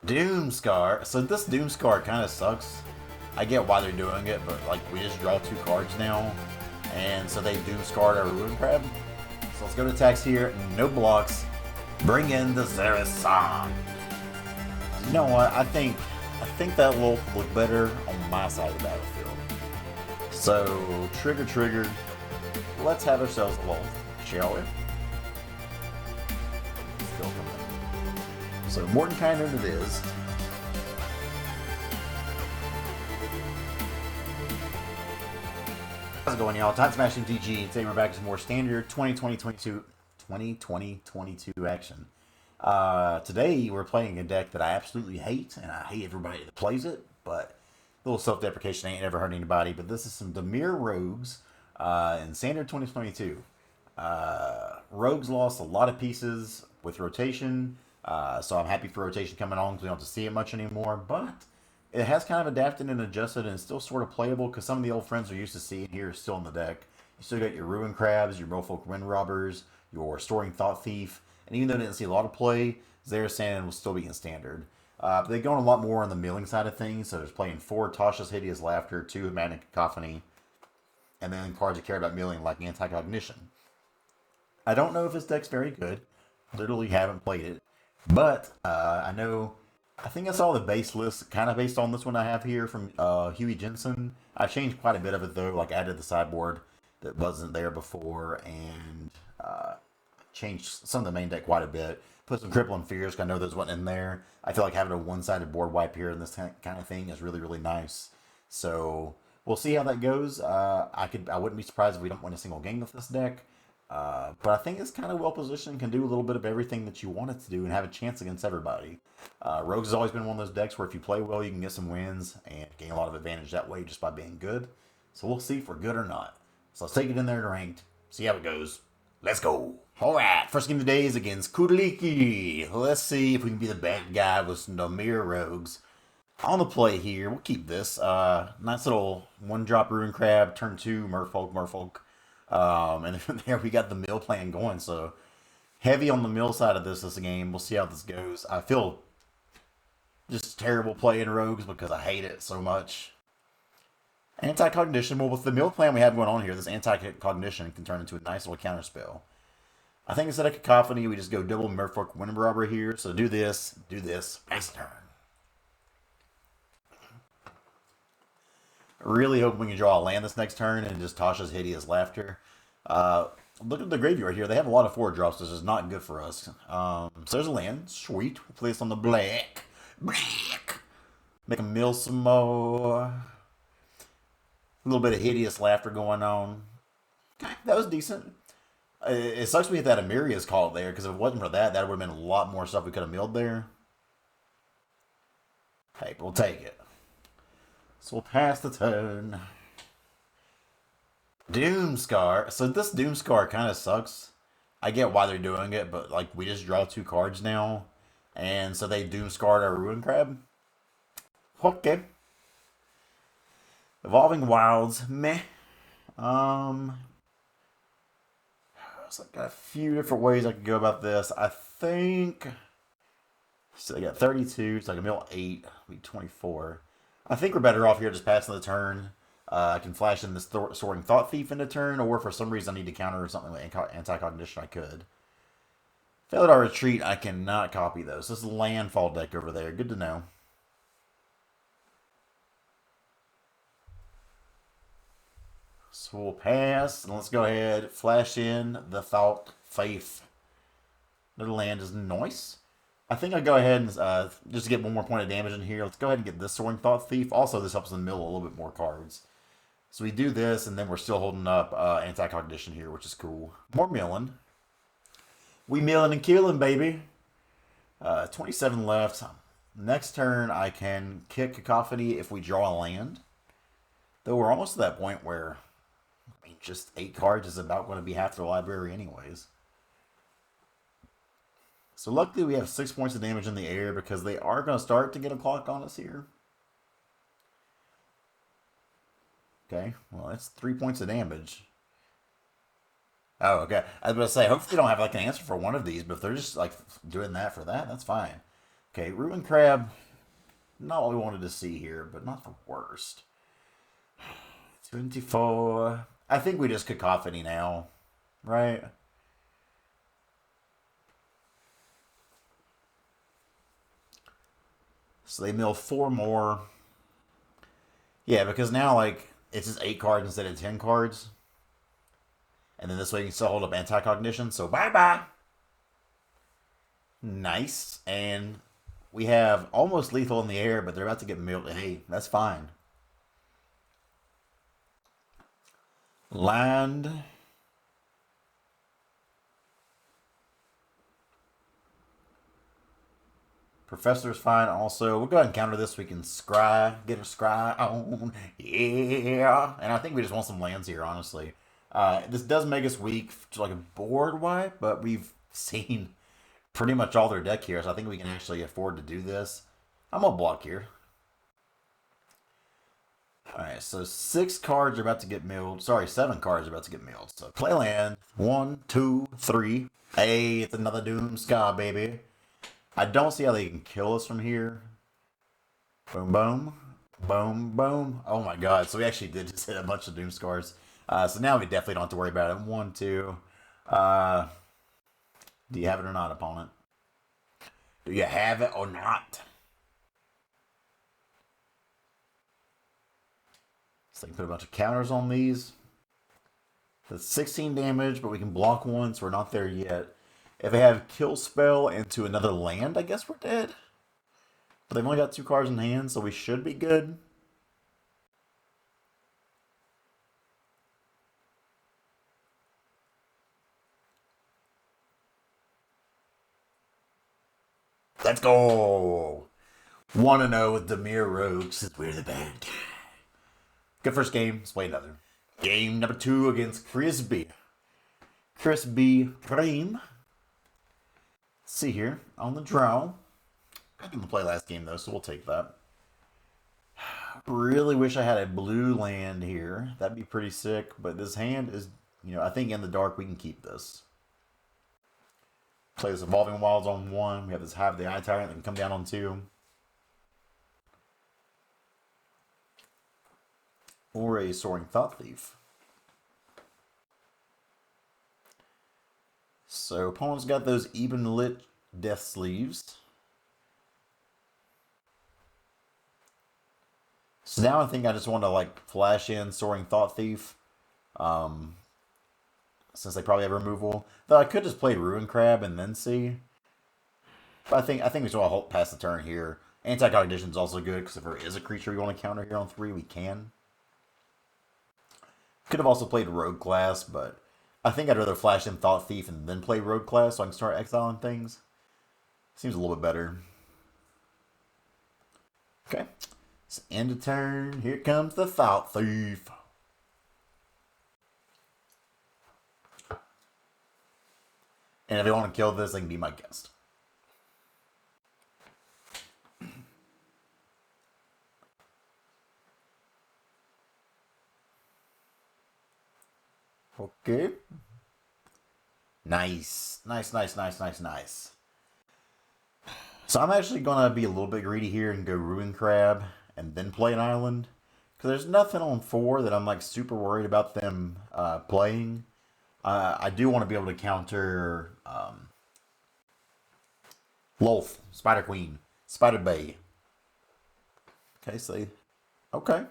Doomscar. So this Doomscar kind of sucks. I get why they're doing it, but like we just draw 2 cards now, and so they Doomscarred our Ruin Crab. So let's go to attacks here. No blocks. Bring in the Selesnya. You know what? I think that will look better on my side of the battlefield. So trigger. Let's have ourselves a lull, shall we? Still coming. So Mordenkainen it is. How's it going, y'all? Time Smashing TG. Today we're back to some more standard 2020-22 action. Today we're playing a deck that I absolutely hate, and I hate everybody that plays it, but a little self-deprecation ain't ever hurt anybody. But this is some Dimir Rogues in standard 2022. Rogues lost a lot of pieces with rotation, so I'm happy for rotation coming on because we don't have to see it much anymore, but it has kind of adapted and adjusted and it's still sort of playable because some of the old friends are used to seeing here is still in the deck. You still got your Ruin Crabs, your Merfolk Wind Robbers, your Storing Thought Thief, and even though I didn't see a lot of play, Xerasan will still be in standard. They're going a lot more on the milling side of things, so there's playing 4 Tasha's Hideous Laughter, 2 Magnetic Cacophony, and then cards that care about milling like Anti-Cognition. I don't know if this deck's very good. Literally haven't played it. But I think I saw the base list kind of based on this one I have here from Huey Jensen. I've changed quite a bit of it though, like added the sideboard that wasn't there before and changed some of the main deck quite a bit. Put some Crippling Fears, because I know those went in there. I feel like having a one-sided board wipe here in this kind of thing is really, really nice. So we'll see how that goes. I wouldn't be surprised if we don't win a single game with this deck. But I think it's kind of well positioned, can do a little bit of everything that you want it to do and have a chance against everybody. Rogues has always been one of those decks where if you play well, you can get some wins and gain a lot of advantage that way just by being good. So we'll see if we're good or not. So let's take it in there to ranked, see how it goes. Let's go. Alright, first game of the day is against Kudaliki. Let's see if we can be the bad guy with some Dimir Rogues. On the play here, we'll keep this. Nice little 1-drop Ruin Crab, turn 2, Merfolk. And there we got the mill plan going, so heavy on the mill side of this game. We'll see how this goes. I feel just terrible playing Rogues because I hate it so much. Anti-Cognition, well, with the mill plan we have going on here, this Anti-Cognition can turn into a nice little counter spell. I think instead of Cacophony, we just go double Merfolk Wind Robber here. So do this, nice turn. Really hoping we can draw a land this next turn and just Tasha's Hideous Laughter. Look at the graveyard here. They have a lot of 4-drops, which is not good for us. So there's a land. Sweet. We'll place on the black. Make a mill some more. A little bit of Hideous Laughter going on. Okay, that was decent. It sucks we hit that Amiria's call there, because if it wasn't for that, that would have been a lot more stuff we could have milled there. Hey, we'll take it. So we'll pass the turn. Doomscar. So this Doomscar kind of sucks. I get why they're doing it, but like we just draw 2 cards now. And so they Doomscarred our Ruin Crab. Okay. Evolving Wilds. Meh. So I got a few different ways I could go about this. I think... So I got 32, so I can mill 8. Be 24. I think we're better off here just passing the turn. I can flash in this Storing Thought Thief into turn, or if for some reason I need to counter something like Anti-Cognition, I could. Failed our retreat, I cannot copy those. This is a Landfall deck over there. Good to know. So we'll pass, and let's go ahead, flash in the Thought Thief. Little land is nice. I think I'll go ahead and just to get one more point of damage in here. Let's go ahead and get this Soaring Thought Thief. Also, this helps them mill a little bit more cards. So we do this, and then we're still holding up Anti-Cognition here, which is cool. More milling. We milling and killing, baby. 27 left. Next turn, I can kick Cacophony if we draw a land. Though we're almost to that point where, I mean, just 8 cards is about going to be half their library anyways. So luckily we have 6 points of damage in the air because they are going to start to get a clock on us here. Okay, well that's 3 points of damage. Oh, okay. I was going to say, hopefully they don't have like an answer for one of these, but if they're just like doing that for that, that's fine. Okay, Ruin Crab, not what we wanted to see here, but not the worst. 24. I think we just cacophony now, right? So they mill four more. Yeah, because now, like, it's just 8 cards instead of 10 cards. And then this way you can still hold up anti-cognition. So bye bye. Nice. And we have almost lethal in the air, but they're about to get milled. Hey, that's fine. Land. Professor's fine. Also, we'll go ahead and counter this. We can scry, get a scry on. Yeah. And I think we just want some lands here, honestly. This does make us weak to like a board wipe, but we've seen pretty much all their deck here, so I think we can actually afford to do this. I'm gonna block here. Alright, so 6 cards are about to get milled. Sorry, 7 cards are about to get milled. So play land. 1, 2, 3. Hey, it's another Doom Sky, baby. I don't see how they can kill us from here. Boom, boom. Boom, boom. Oh my god. So we actually did just hit a bunch of Doom Scars. So now we definitely don't have to worry about it. 1, 2. Do you have it or not, opponent? Do you have it or not? So I can put a bunch of counters on these. That's 16 damage, but we can block one, so we're not there yet. If they have kill spell into another land, I guess we're dead. But they've only got 2 cards in hand, so we should be good. Let's go! 1-0 with Dimir Rogues, since we're the bad guy. Good first game, let's play another. Game number 2 against Chris B. Chris B. Prime. Let's see here, on the draw. I didn't play last game though, so we'll take that. Really wish I had a blue land here. That'd be pretty sick, but this hand is, I think in the dark we can keep this. Play this Evolving Wilds on 1. We have this Hive the Eye Tyrant that can come down on 2. Or a Soaring Thought Thief. So opponent's got those even lit Death Sleeves. So now I think I just want to like flash in Soaring Thought Thief. Since they probably have removal. Though I could just play Ruin Crab and then see. But I think we just want to hold past the turn here. Anti-Cognition is also good because if there is a creature we want to counter here on 3, we can. Could have also played Rogue Class, but I think I'd rather flash in Thought Thief and then play Rogue Class so I can start exiling things. Seems a little bit better. Okay. So end of turn. Here comes the Thought Thief. And if they want to kill this, they can be my guest. Okay. Nice. Nice, nice, nice, nice, nice. So I'm actually going to be a little bit greedy here and go Ruin Crab and then play an island. Because there's nothing on 4 that I'm like super worried about them playing. I do want to be able to counter Lolth, Spider Queen, Spider Bay. Okay, so okay.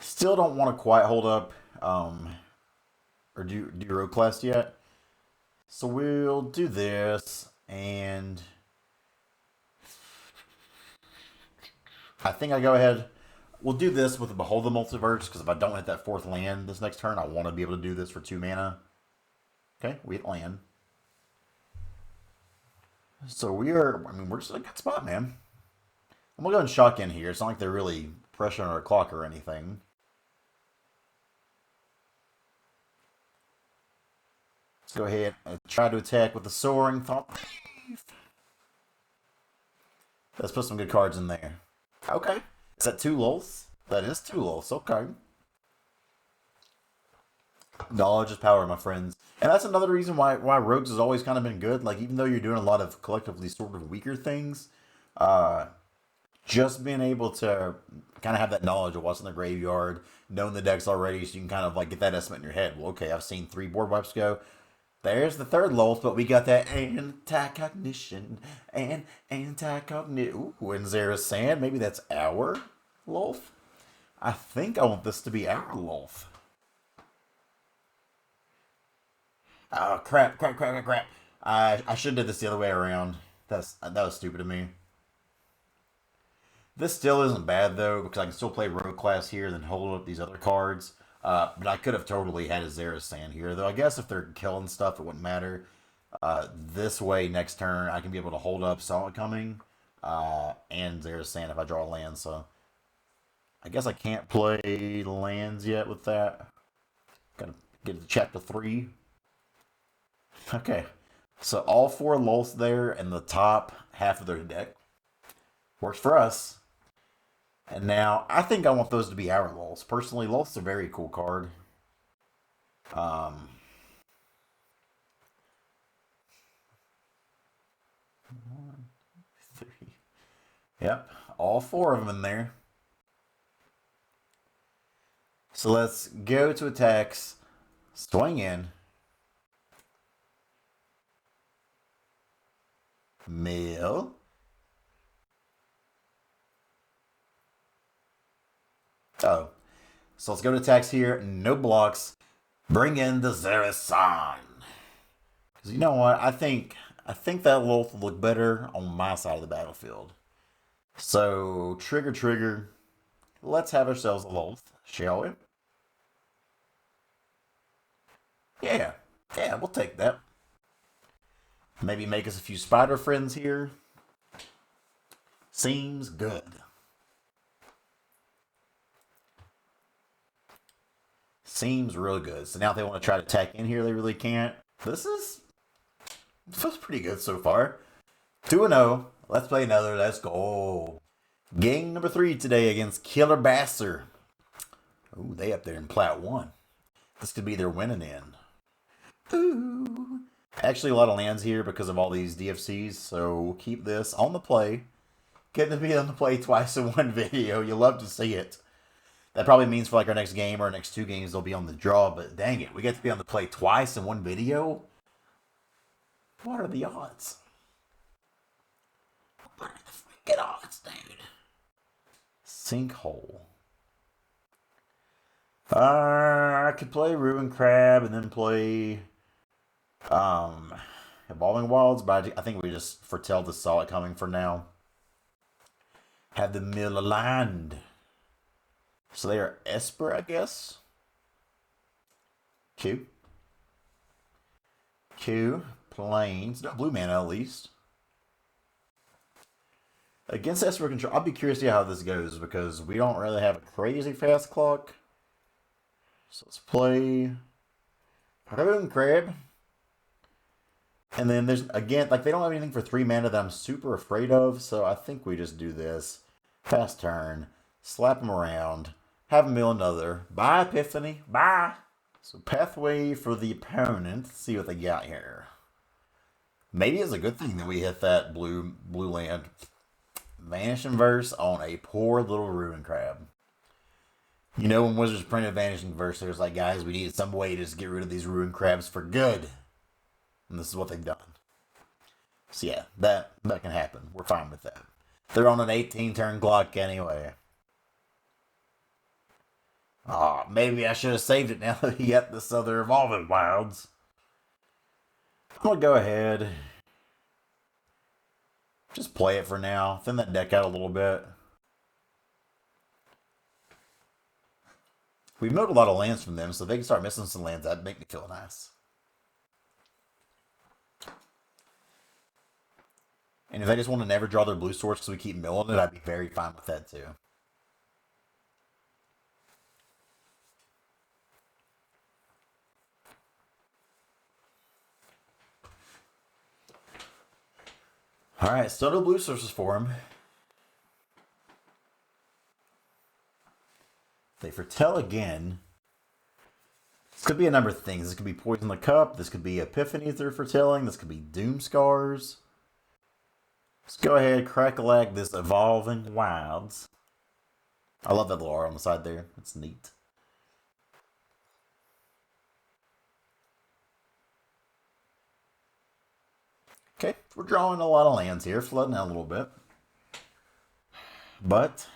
Still don't want to quite hold up or do Road Class yet. So we'll do this, and I think I go ahead. We'll do this with the Behold the Multiverse, because if I don't hit that 4th land this next turn, I want to be able to do this for 2 mana. Okay, we hit land. So we're just in a good spot, man. I'm going to go and shock in here. It's not like they're really pressuring our clock or anything. Let's go ahead and try to attack with the Soaring Thought. Let's put some good cards in there. Okay. Is that 2 Lulths? That is 2 Lulths. Okay. Knowledge is power, my friends. And that's another reason why Rogues has always kind of been good. Like, even though you're doing a lot of collectively sort of weaker things, uh, just being able to kind of have that knowledge of what's in the graveyard, knowing the decks already, so you can kind of like get that estimate in your head. Well, okay, I've seen 3 board wipes go. There's the third Lolth, but we got that anti-cognition and anti-cognition. Ooh, and Zera's Sand. Maybe that's our Lolth. I think I want this to be our Lolth. Oh crap! Crap! Crap! Crap! Crap! I should have did this the other way around. That was stupid of me. This still isn't bad though because I can still play rogue class here and then hold up these other cards. But I could have totally had a Zera's Sand here though. I guess if they're killing stuff, it wouldn't matter. This way, next turn I can be able to hold up Solid Coming and Zera's Sand if I draw a land. So I guess I can't play lands yet with that. Gotta get to chapter 3. Okay. So all 4 Lulths there in the top half of their deck. Works for us. And now I think I want those to be our Lulths. Personally, Lulth's a very cool card. Um, 1, 3. Yep, all 4 of them in there. So let's go to attacks. Swing in. Mill. Oh. So let's go to attacks here. No blocks. Bring in the Zerasan. Because you know what? I think that Lolth will look better on my side of the battlefield. So trigger trigger. Let's have ourselves a Lolth, shall we? Yeah. Yeah, we'll take that. Maybe make us a few spider friends here. Seems good. Seems real good. So now if they want to try to attack in here, they really can't. Feels pretty good so far. 2-0. Let's play another. Let's go. Game number 3 today against Killer Basser. Ooh, they up there in Plat 1. This could be their winning end. Ooh. Actually, a lot of lands here because of all these DFCs, so we'll keep this on the play. Getting to be on the play twice in one video. You'll love to see it. That probably means for like our next game or our next 2 games, they'll be on the draw, but dang it, we get to be on the play twice in one video? What are the odds? What are the freaking odds, dude? Sinkhole. I could play Ruin Crab and then play Evolving Wilds, but I think we just foretell the Solid Coming for now. Have the mill aligned. So they are Esper, I guess. Q. Plains. No blue mana at least. Against Esper Control, I'll be curious to see how this goes because we don't really have a crazy fast clock. So let's play Rune Crab. And then there's, again, like they don't have anything for 3 mana that I'm super afraid of, so I think we just do this. Fast turn. Slap them around. Have them mill another. Bye, Epiphany. Bye. So pathway for the opponent. Let's see what they got here. Maybe it's a good thing that we hit that blue land. Vanishing Verse on a poor little Ruin Crab. You know, when Wizards printed Vanishing Verse, there was like, guys, we needed some way to just get rid of these Ruin Crabs for good. And this is what they've done. So yeah, that can happen. We're fine with that. They're on an 18-turn clock anyway. Oh, maybe I should have saved it now that he got this other Evolving Wilds. I'm going to go ahead. Just play it for now. Thin that deck out a little bit. We've milled a lot of lands from them, so if they can start missing some lands, that'd make me feel nice. And if they just want to never draw their blue source because we keep milling it, I'd be very fine with that too. Alright, still no blue sources for him. They foretell again. Could be a number of things. This could be Poison the Cup. This could be Epiphanies that are foretelling. This could be Doom Scars. Let's go ahead, crack a lag this Evolving Wilds. I love that little R on the side there. It's neat. Okay, we're drawing a lot of lands here, flooding out a little bit. But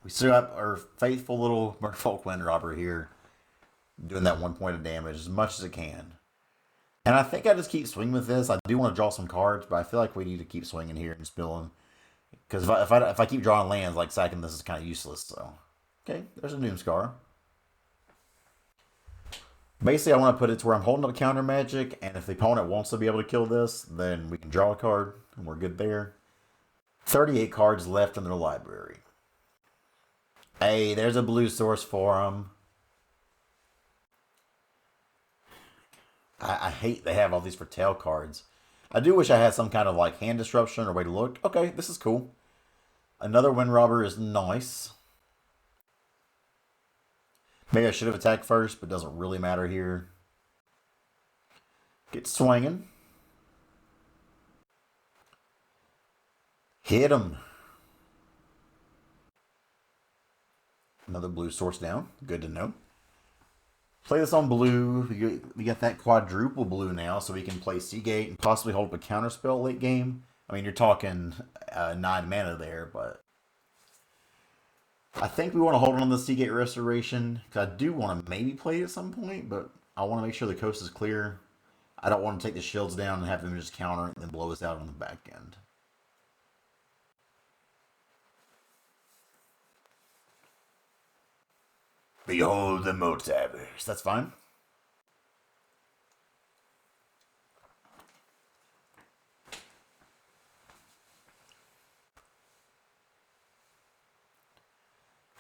we still have our faithful little Merfolk Wind Robber here doing that 1 point of damage as much as it can. And I think I just keep swinging with this. I do want to draw some cards, but I feel like we need to keep swinging here and spilling. Because if I keep drawing lands, like sacking this is kind of useless. So, okay, there's a Doom Scar. Basically, I want to put it to where I'm holding up counter magic, and if the opponent wants to be able to kill this, then we can draw a card, and we're good there. 38 cards left in their library. Hey, there's a blue source for them. I hate they have all these foretell cards. I do wish I had some kind of like hand disruption or way to look. Okay, this is cool. Another Wind Robber is nice. Maybe I should have attacked first, but it doesn't really matter here. Get swinging. Hit him. Another blue source down. Good to know. Play this on blue. We got that quadruple blue now, so we can play Seagate and possibly hold up a counterspell late game. I mean, you're talking 9 mana there, but I think we want to hold on to the Seagate Restoration, because I do want to maybe play it at some point, but I want to make sure the coast is clear. I don't want to take the shields down and have them just counter it and then blow us out on the back end. Behold the multiverse. That's fine.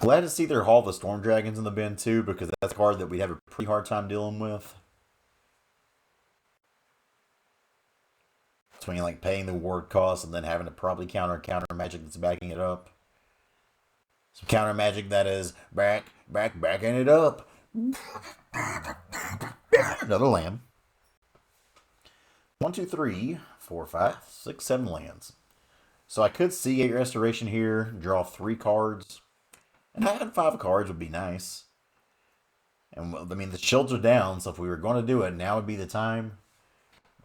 Glad to see their Hall of the Storm Dragons in the bin too, because that's a card that we have a pretty hard time dealing with. Between like paying the ward cost and then having to probably counter magic that's backing it up. Some counter magic that is backing it up. Another land. 1, 2, 3, 4, 5, 6, 7 lands. So I could see 8 Restoration here, draw 3 cards. And having 5 cards would be nice. And I mean, the shields are down, so if we were going to do it, now would be the time.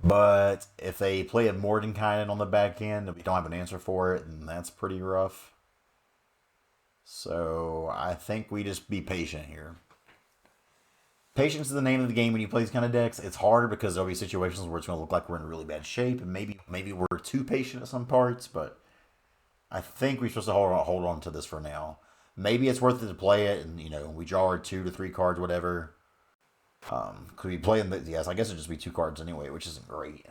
But if they play a Mordenkainen on the back end and we don't have an answer for it, then that's pretty rough. So I think we just be patient here. Patience is the name of the game when you play these kind of decks. It's harder because there'll be situations where it's going to look like we're in really bad shape, and maybe we're too patient at some parts, but I think we're supposed to hold on to this for now. Maybe it's worth it to play it, and we draw our 2 to 3 cards, whatever. Could we play them? Yes, I guess it'd just be 2 cards anyway, which isn't great.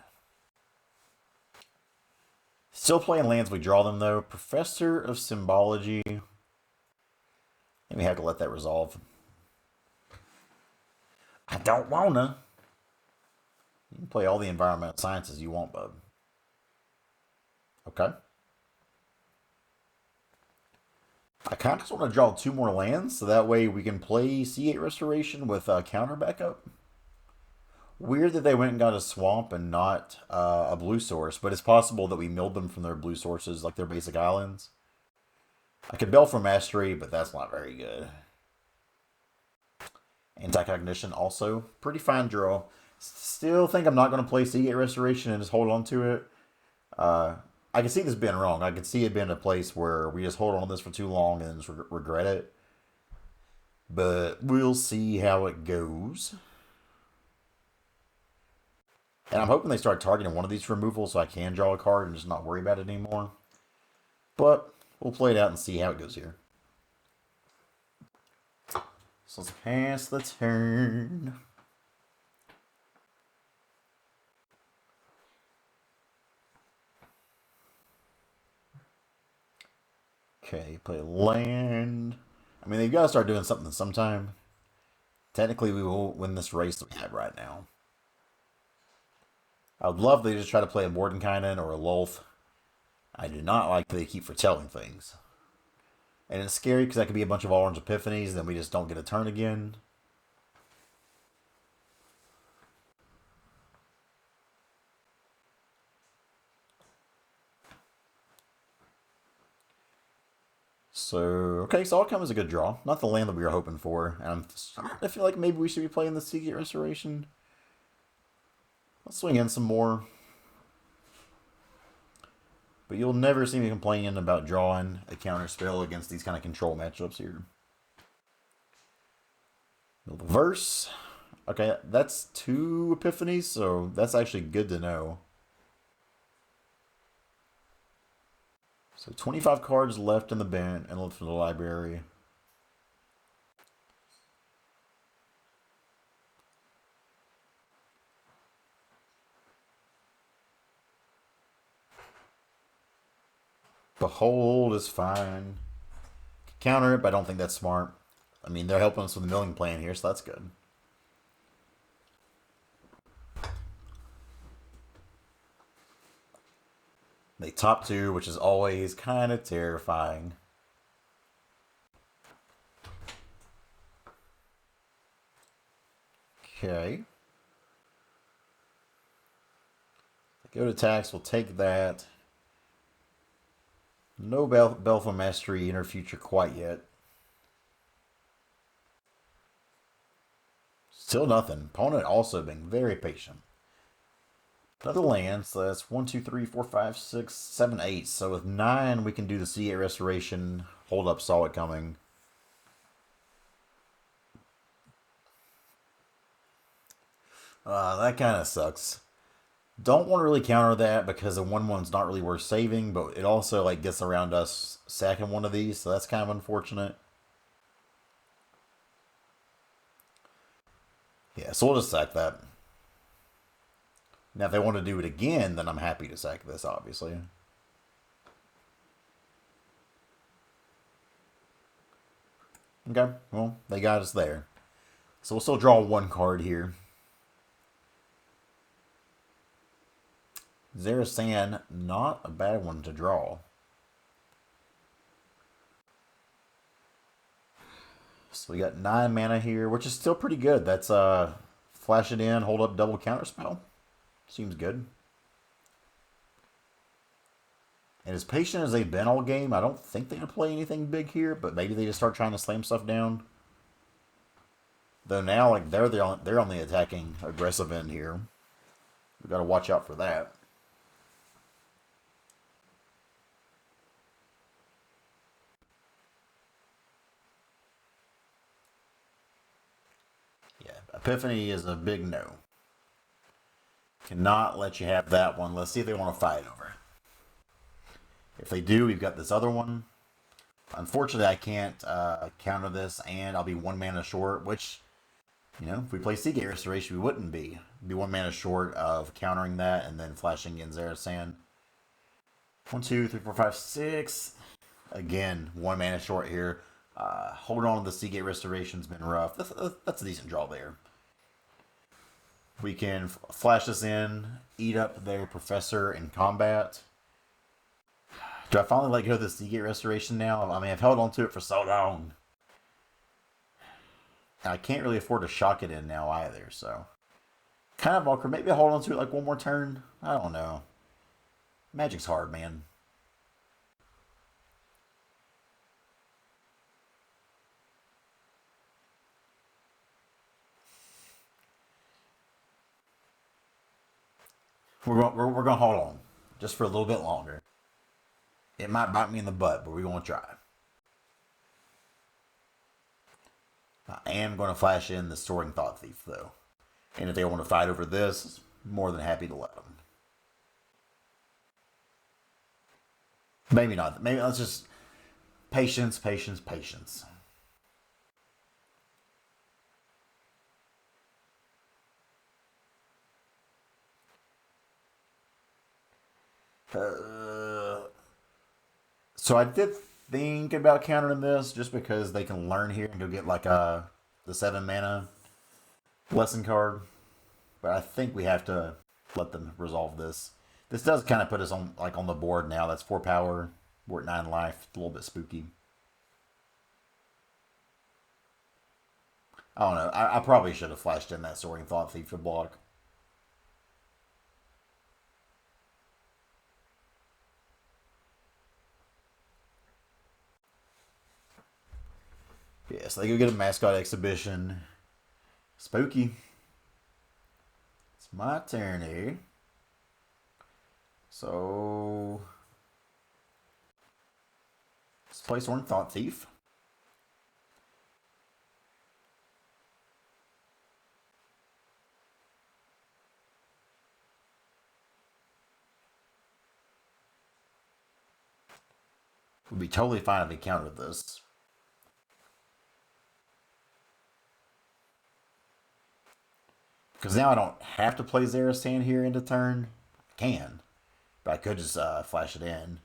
Still playing lands, we draw them though. Professor of Symbology. And we have to let that resolve. I don't wanna. You can play all the environmental sciences you want, bub. Okay. I kind of just want to draw 2 more lands, so that way we can play C8 Restoration with counter backup. Weird that they went and got a swamp and not a blue source, but it's possible that we milled them from their blue sources, like their basic islands. I could Baleful Mastery, but that's not very good. Anti-Cognition also. Pretty fine draw. Still think I'm not going to play Seagate Restoration and just hold on to it. I can see this being wrong. I can see it being a place where we just hold on to this for too long and just regret it. But we'll see how it goes. And I'm hoping they start targeting one of these for removal so I can draw a card and just not worry about it anymore. But we'll play it out and see how it goes here. So let's pass the turn. Okay, play land. I mean, they've got to start doing something sometime. Technically, we will win this race that we have right now. I would love if they just try to play a Mordenkainen or a Lolth. I do not like that they keep foretelling things. And it's scary because that could be a bunch of orange epiphanies, then we just don't get a turn again. So, okay, so Outcome is a good draw. Not the land that we were hoping for. And I feel like maybe we should be playing the Seagate Restoration. Let's swing in some more. But you'll never see me complaining about drawing a counter spell against these kind of control matchups here. The verse. Okay, that's 2 epiphanies, so that's actually good to know. So 25 cards left in the bin and left in the library. Behold is fine. Counter it, but I don't think that's smart. I mean, they're helping us with the milling plan here, so that's good. They top 2, which is always kind of terrifying. Okay. Go to attacks, we'll take that. No Baleful Mastery in our future quite yet. Still nothing. Opponent also being very patient. Another land, so that's 1, 2, 3, 4, 5, 6, 7, 8. So with 9, we can do the Seagate Restoration. Hold up, saw it coming. That kind of sucks. Don't want to really counter that because the 1/1's not really worth saving, but it also like gets around us sacking one of these, so that's kind of unfortunate. Yeah, so we'll just sack that. Now, if they want to do it again, then I'm happy to sack this, obviously. Okay, well, they got us there. So we'll still draw 1 card here. Zerasan, not a bad one to draw. So we got 9 mana here, which is still pretty good. That's flash it in, hold up, double counter spell. Seems good. And as patient as they've been all game, I don't think they're going to play anything big here, but maybe they just start trying to slam stuff down. Though now, like they're on the attacking aggressive end here. We've got to watch out for that. Yeah, Epiphany is a big no. Cannot let you have that one. Let's see if they want to fight over it. If they do, we've got this other one. Unfortunately, I can't counter this, and I'll be 1 mana short, which, you know, if we play Seagate Restoration, we wouldn't be. Be 1 mana short of countering that and then flashing in Zerasan. 1, 2, 3, 4, 5, 6. Again, 1 mana short here. Holding on to the Seagate Restoration's been rough. That's a decent draw there. We can flash this in, eat up their Professor in combat. Do I finally let go of the Seagate Restoration now? I mean, I've held on to it for so long. And I can't really afford to shock it in now either, so. Kind of awkward. Maybe I'll hold on to it like 1 more turn. I don't know. Magic's hard, man. We're going to hold on just for a little bit longer. It might bite me in the butt, but we're going to try. I am going to flash in the Soaring Thought Thief, though. And if they want to fight over this, more than happy to let them. Maybe not. Maybe let's just patience, patience, patience. So I did think about countering this just because they can learn here and go get like the 7 mana lesson card. But I think we have to let them resolve this. This does kind of put us on the board now. That's 4 power. We're at 9 life. It's a little bit spooky. I don't know. I probably should have flashed in that Soaring Thought Thief to block. Okay, so they go get a mascot exhibition. Spooky. It's my turn here. So let's play Soaring Thought Thief. Would be totally fine if we countered this. Because now I don't have to play Zarastan here into turn. I can. But I could just flash it in.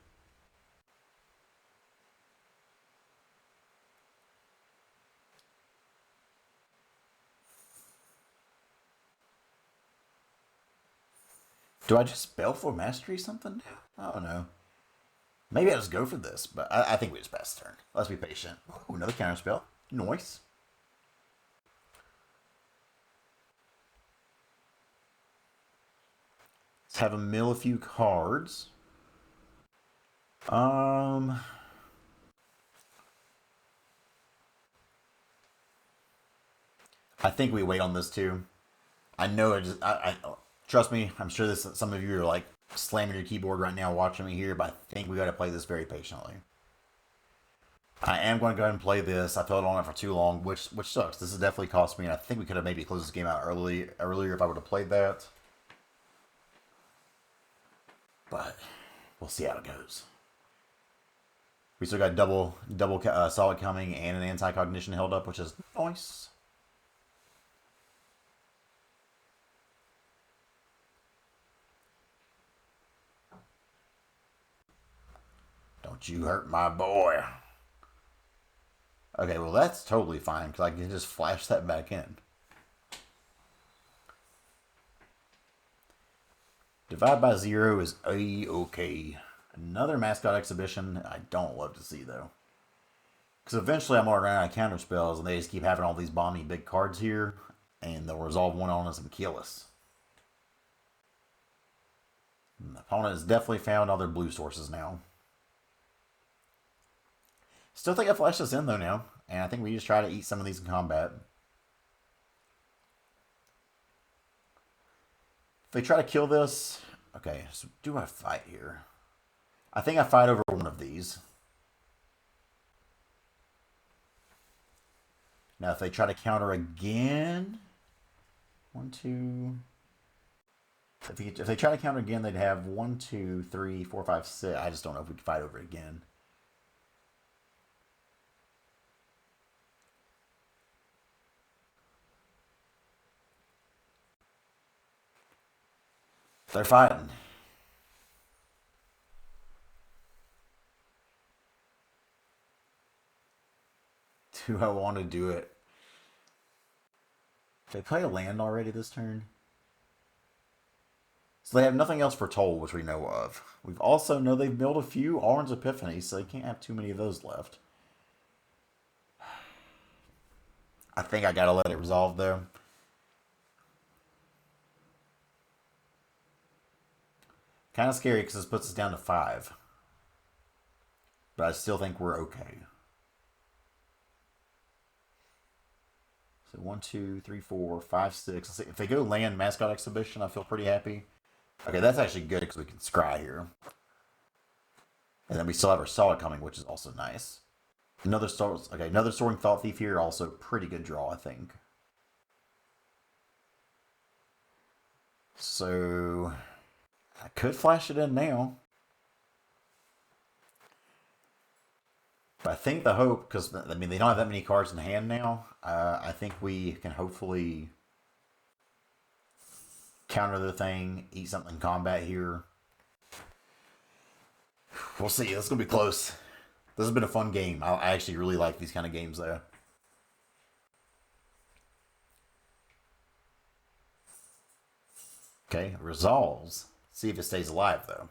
Do I just spell for mastery something? I don't know. Maybe I just go for this, but I think we just pass the turn. Let's be patient. Ooh, another counter spell. Nice. Let's have him mill a few cards. Um, I think we wait on this too. I know it. I trust me. I'm sure this. Some of you are like slamming your keyboard right now, watching me here. But I think we got to play this very patiently. I am going to go ahead and play this. I felt on it for too long, which sucks. This has definitely cost me, and I think we could have maybe closed this game out earlier if I would have played that. But we'll see how it goes. We still got double solid coming and an anti-cognition held up, which is nice. Don't you hurt my boy. Okay, well that's totally fine because I can just flash that back in. Divide by 0 is A-okay. Another mascot exhibition I don't love to see though. Because eventually I'm going to run out of counter spells and they just keep having all these bomby big cards here and they'll resolve one on us and kill us. And the opponent has definitely found other blue sources now. Still think I flashed this in though now, and I think we just try to eat some of these in combat. If they try to kill this, okay, so do I fight here? I think I fight over one of these. Now if they try to counter again, 1, 2. If they try to counter again, they'd have 1, 2, 3, 4, 5, 6. I just don't know if we can fight over it again. They're fighting. Do I want to do it? Did they play a land already this turn? So they have nothing else for Toll, which we know of. We've also know they've built a few Orange Epiphanies, so they can't have too many of those left. I think I gotta let it resolve though. Kind of scary because this puts us down to 5. But I still think we're okay. So 1, 2, 3, 4, 5, 6. If they go land mascot exhibition, I feel pretty happy. Okay, that's actually good because we can scry here. And then we still have our solid coming, which is also nice. Another Soaring Thought Thief here, also pretty good draw, I think. So I could flash it in now. But I think the hope, because I mean they don't have that many cards in hand now. I think we can hopefully counter the thing, eat something in combat here. We'll see. This is gonna be close. This has been a fun game. I actually really like these kind of games though. Okay, resolves. See if it stays alive though.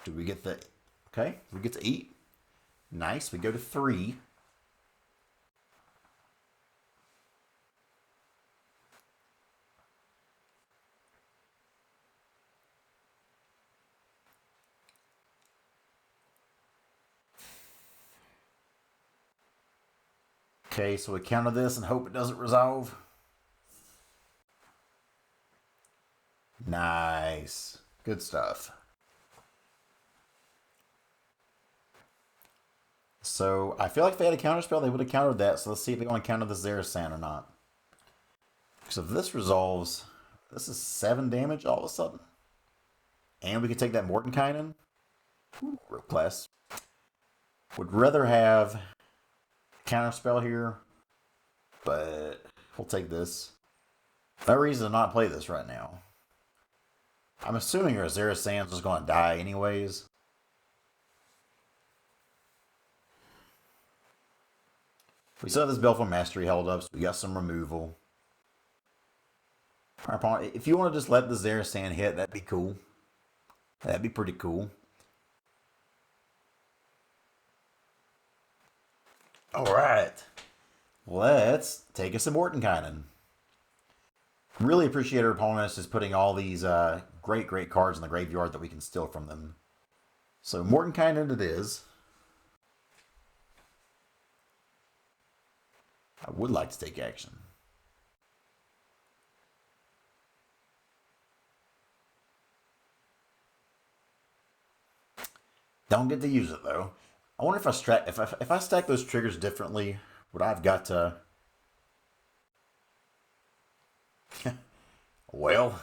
Do we get the? Okay, we get to eat. Nice. We go to 3. Okay, so we counter this and hope it doesn't resolve. Nice. Good stuff. So I feel like if they had a counter spell, they would have countered that. So let's see if they want to counter the Selesnya or not. So if this resolves, this is 7 damage all of a sudden. And we can take that Mordenkainen. Real class. Would rather have counter spell here, but we'll take this. No reason to not play this right now. I'm assuming your Selesnya is going to die anyways. We still have this Baleful Mastery held up, so we got some removal. If you want to just let the Selesnya hit, that'd be cool. That'd be pretty cool. Alright. Let's take us a Mordenkainen. Really appreciate our opponents just putting all these great cards in the graveyard that we can steal from them. So Mordenkainen it is. I would like to take action. Don't get to use it though. I wonder if I stack those triggers differently, would I've got to? Well,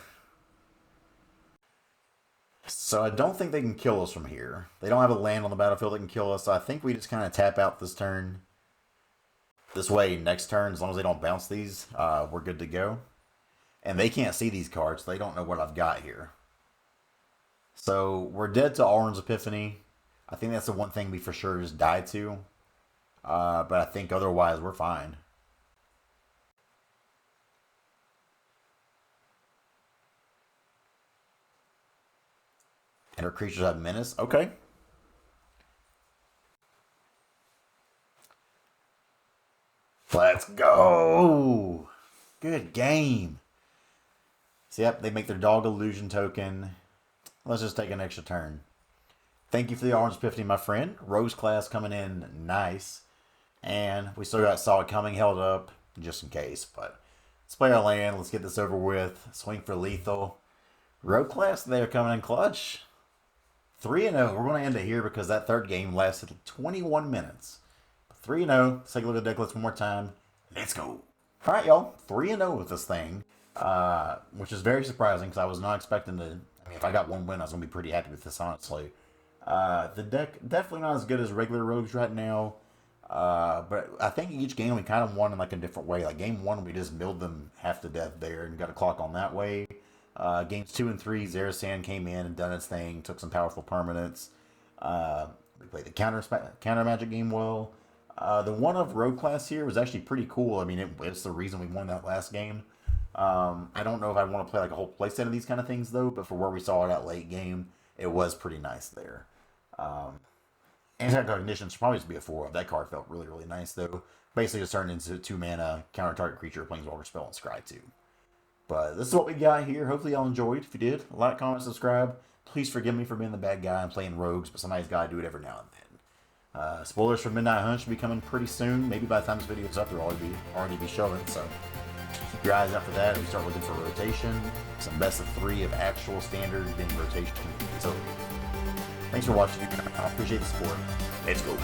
so I don't think they can kill us from here. They don't have a land on the battlefield that can kill us. So I think we just kind of tap out this turn. This way, next turn, as long as they don't bounce these, we're good to go. And they can't see these cards. So they don't know what I've got here. So we're dead to Orange Epiphany. I think that's the one thing we for sure just died to. But I think otherwise we're fine. And our creatures have menace. Okay. Let's go. Good game. So, yep, they make their dog illusion token. Let's just take an extra turn. Thank you for the Orange Epiphany, my friend. Rose class coming in nice. And we still got Solid Coming held up, just in case. But let's play our land. Let's get this over with. Swing for lethal. Rogue class, they're coming in clutch. 3-0. We're going to end it here because that third game lasted 21 minutes. 3-0. Let's take a look at the deck list one more time. Let's go. All right, y'all. 3-0 with this thing, which is very surprising because I was not expecting to. I mean, if I got one win, I was going to be pretty happy with this, honestly. The deck definitely not as good as regular rogues right now. But I think each game we kind of won in like a different way. Like game 1, we just milled them half to death there and got a clock on that way. Games 2 and 3, Selesnya came in and done its thing, took some powerful permanents. We played the counter magic game well. The one of rogue class here was actually pretty cool. I mean, it's the reason we won that last game. I don't know if I want to play like a whole playset of these kind of things though, but for where we saw it at late game, it was pretty nice there. Anti-Cognition should probably just be a 4 of. That card felt really, really nice though. Basically just turned into 2 mana, counter target creature, planeswalker spell, and scry 2. But this is what we got here. Hopefully y'all enjoyed. If you did, like, comment, subscribe. Please forgive me for being the bad guy and playing rogues, but somebody's got to do it every now and then. Spoilers for Midnight Hunt should be coming pretty soon. Maybe by the time this video is up, they'll already be showing. So keep your eyes out for that. We start looking for rotation. Some best of 3 of actual standard, then rotation. So thanks for watching. I appreciate the support. Let's go.